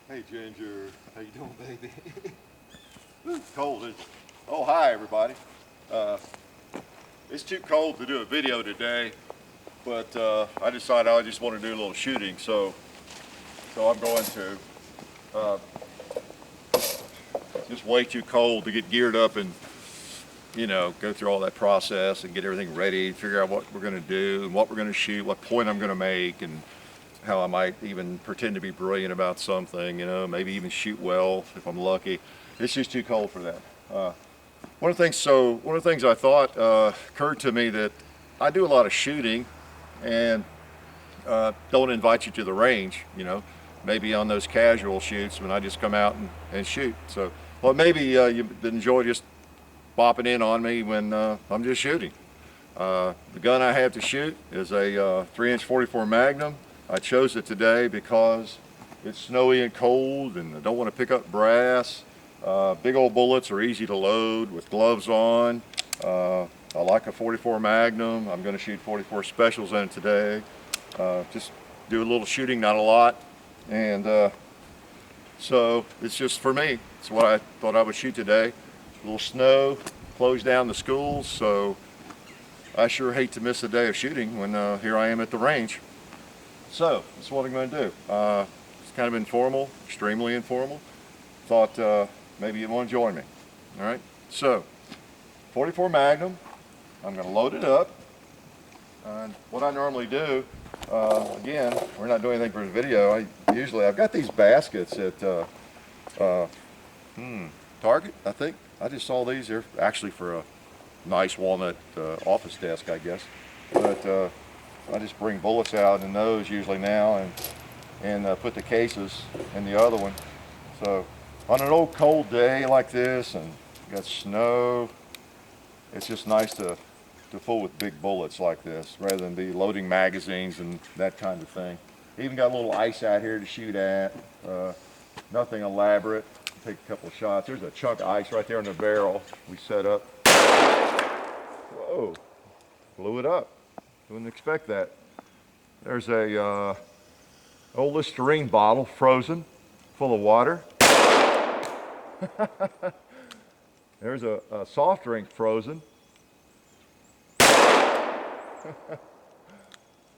Hey Ginger, how you doing, baby? It's cold, isn't it? Oh, hi everybody. Uh, it's too cold to do a video today, but I decided I just want to do a little shooting, so I'm going to. Uh, just way too cold to get geared up and go through all that process and get everything ready, figure out what we're going to do and what we're going to shoot, what point I'm going to make, and how I might even pretend to be brilliant about something, maybe even shoot well if I'm lucky. It's just too cold for that. One of the things I thought occurred to me that I do a lot of shooting and don't invite you to the range, maybe on those casual shoots when I just come out and shoot. So, well, maybe you enjoy just bopping in on me when I'm just shooting. The gun I have to shoot is a 3-inch 44 Magnum. I chose it today because it's snowy and cold and I don't want to pick up brass. Big old bullets are easy to load with gloves on. I like a 44 Magnum. I'm going to shoot 44 specials in it today. Just do a little shooting, not a lot. And so it's just for me. It's what I thought I would shoot today. A little snow, closed down the schools, so I sure hate to miss a day of shooting when here I am at the range. So that's what I'm going to do. It's kind of informal, extremely informal. Thought maybe you'd want to join me. All right. So 44 Magnum. I'm going to load it up. And what I normally do, again, we're not doing anything for the video. I've got these baskets at Target, I think. I just saw these. They're actually for a nice walnut office desk, I guess. But I just bring bullets out in those usually now and put the cases in the other one. So on an old cold day like this and got snow, it's just nice to fool with big bullets like this rather than be loading magazines and that kind of thing. Even got a little ice out here to shoot at. Nothing elaborate. Take a couple of shots. There's a chunk of ice right there in the barrel we set up. Whoa, blew it up. Wouldn't expect that. There's a old Listerine bottle, frozen, full of water. There's a soft drink frozen.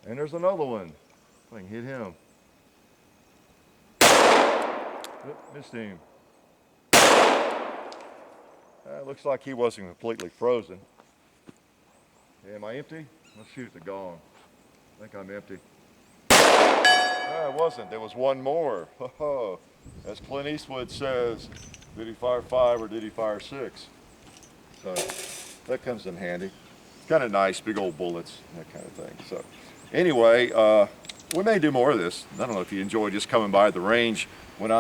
And there's another one. I can hit him. Oop, missed him. Looks like he wasn't completely frozen. Yeah, am I empty? Let's shoot at the gong. I think I'm empty. No, it wasn't. There was one more. As Clint Eastwood says, did he fire 5 or did he fire 6? So that comes in handy. Kind of nice, big old bullets, that kind of thing. So anyway, we may do more of this. I don't know if you enjoy just coming by the range when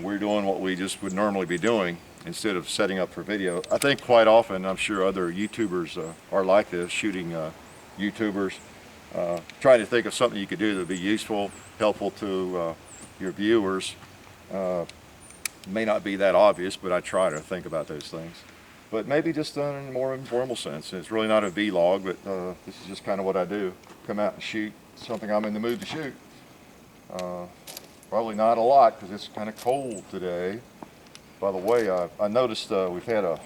we're doing what we just would normally be doing instead of setting up for video. I think quite often, I'm sure other YouTubers are like this, shooting YouTubers, trying to think of something you could do that would be useful, helpful to your viewers. May not be that obvious, but I try to think about those things. But maybe just done in a more informal sense. It's really not a vlog, but this is just kind of what I do. Come out and shoot something I'm in the mood to shoot. Probably not a lot because it's kind of cold today. By the way, I noticed we've had a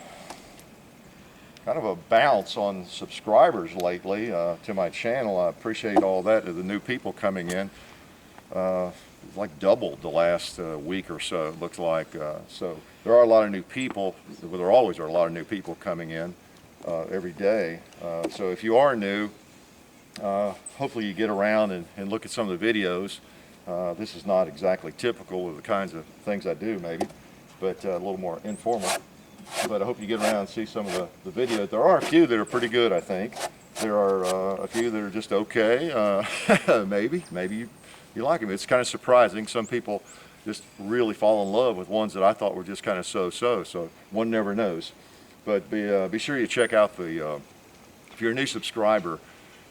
kind of a bounce on subscribers lately to my channel. I appreciate all that, to the new people coming in. It's like doubled the last week or so, it looks like. So there are a lot of new people. Well, there always are a lot of new people coming in every day. So if you are new, hopefully you get around and look at some of the videos. This is not exactly typical of the kinds of things I do, maybe, but a little more informal. But I hope you get around and see some of the videos. There are a few that are pretty good, I think. There are a few that are just okay. Maybe you like them. It's kind of surprising. Some people just really fall in love with ones that I thought were just kind of so-so. So one never knows. But be sure you check out if you're a new subscriber,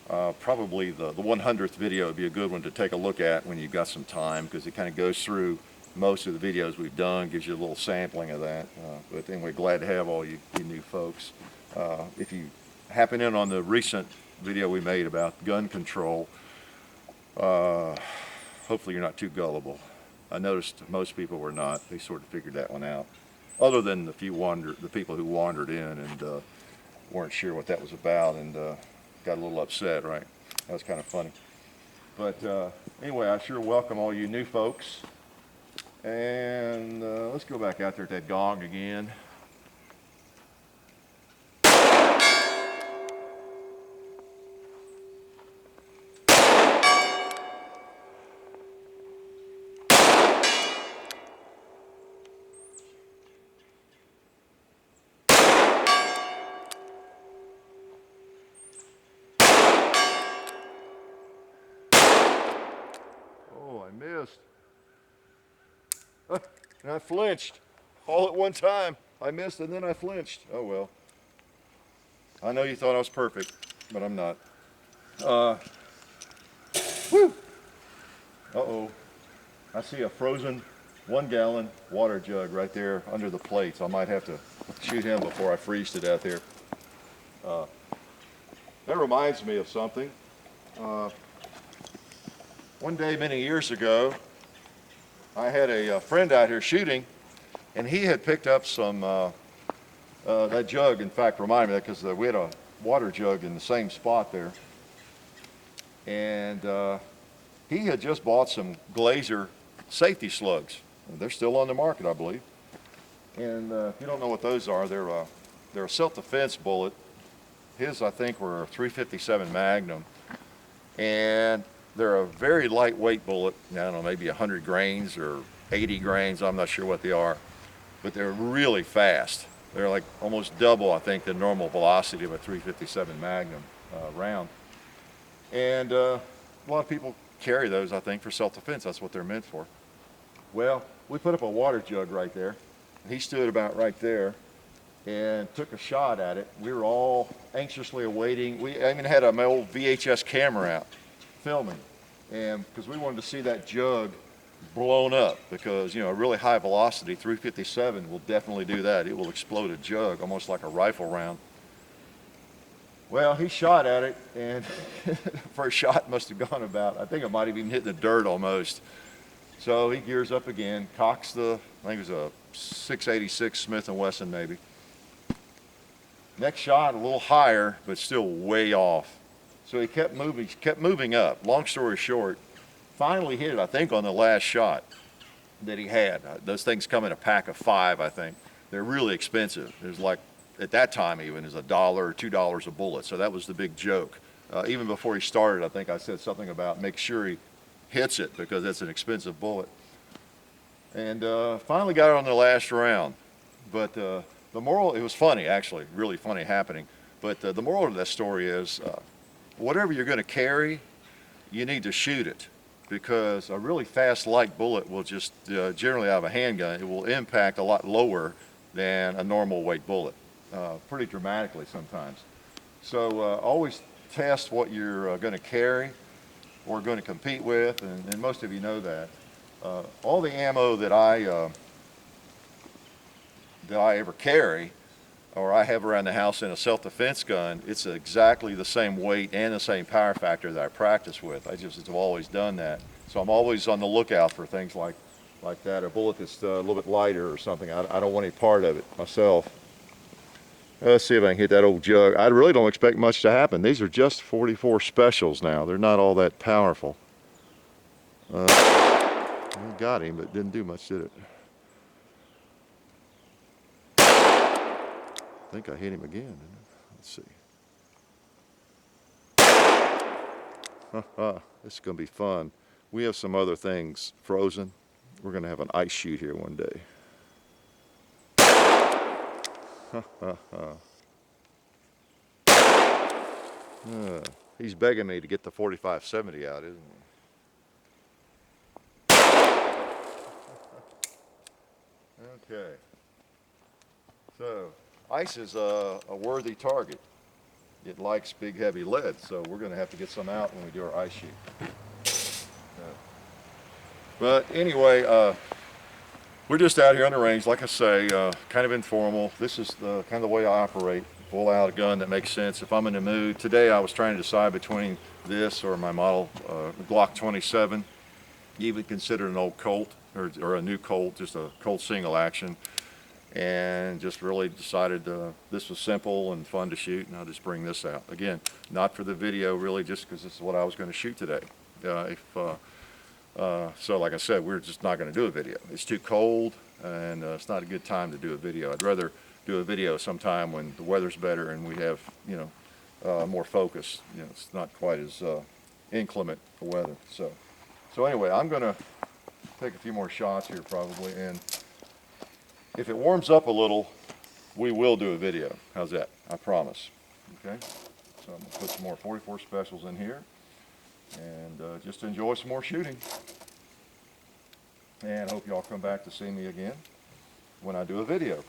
probably the 100th video would be a good one to take a look at when you've got some time, because it kind of goes through most of the videos we've done, gives you a little sampling of that. But anyway, glad to have all you new folks. If you happen in on the recent video we made about gun control, hopefully you're not too gullible. I noticed most people were not. They sort of figured that one out, other than the people who wandered in and weren't sure what that was about and got a little upset, right? That was kind of funny. But anyway, I sure welcome all you new folks. And let's go back out there at that gong again. Oh, I missed. And I flinched all at one time. I missed and then I flinched. Oh well. I know you thought I was perfect, but I'm not. Whew. Uh-oh. I see a frozen 1-gallon water jug right there under the plates. I might have to shoot him before I freeze to death here. That reminds me of something. One day many years ago, I had a friend out here shooting, and he had picked up some, that jug, in fact, reminded me of that because we had a water jug in the same spot there. And he had just bought some Glazer safety slugs. They're still on the market, I believe. And if you don't know what those are, they're a self-defense bullet. His, I think, were a .357 Magnum. And they're a very lightweight bullet. I don't know, maybe 100 grains or 80 grains. I'm not sure what they are. But they're really fast. They're like almost double, I think, the normal velocity of a .357 Magnum round. And a lot of people carry those, I think, for self-defense. That's what they're meant for. Well, we put up a water jug right there. He stood about right there and took a shot at it. We were all anxiously awaiting. I even had my old VHS camera out filming, and because we wanted to see that jug blown up, because a really high velocity .357 will definitely do that. It will explode a jug almost like a rifle round. Well, he shot at it, and the first shot must have gone about, I think it might have even hit the dirt almost. So he gears up again, cocks I think it was a .686 Smith & Wesson maybe. Next shot, a little higher, but still way off. So he kept moving up. Long story short, finally hit it, I think, on the last shot that he had. Those things come in a pack of 5, I think. They're really expensive. There's like, at that time even, is $1 or $2 a bullet. So that was the big joke. Even before he started, I think I said something about make sure he hits it because it's an expensive bullet. And finally got it on the last round. But the moral, it was funny actually, really funny happening. But the moral of that story is whatever you're going to carry, you need to shoot it, because a really fast light bullet will just generally out of a handgun, it will impact a lot lower than a normal weight bullet, pretty dramatically sometimes. So always test what you're going to carry or going to compete with, and most of you know that. All the ammo that I ever carry, or I have around the house in a self-defense gun, it's exactly the same weight and the same power factor that I practice with. I just have always done that. So I'm always on the lookout for things like that, a bullet that's a little bit lighter or something. I don't want any part of it myself. Let's see if I can hit that old jug. I really don't expect much to happen. These are just 44 specials now. They're not all that powerful. Got him, but didn't do much, did it? I think I hit him again, didn't I? Let's see. This is going to be fun. We have some other things frozen. We're going to have an ice shoot here one day. He's begging me to get the 45-70 out, isn't he? Okay. So, ice is a worthy target. It likes big heavy lead, so we're going to have to get some out when we do our ice shoot. But anyway, we're just out here on the range, like I say, kind of informal. This is the kind of the way I operate. Pull out a gun that makes sense if I'm in the mood. Today I was trying to decide between this or my model Glock 27. even considered an old Colt or a new Colt, just a Colt single action, and just really decided this was simple and fun to shoot, and I'll just bring this out. Again, not for the video, really, just because this is what I was going to shoot today. So like I said, we're just not going to do a video. It's too cold, and it's not a good time to do a video. I'd rather do a video sometime when the weather's better and we have, more focus. It's not quite as inclement the weather. So anyway, I'm going to take a few more shots here probably, and if it warms up a little, we will do a video. How's that? I promise. Okay? So I'm going to put some more 44 specials in here and just enjoy some more shooting. And I hope y'all come back to see me again when I do a video.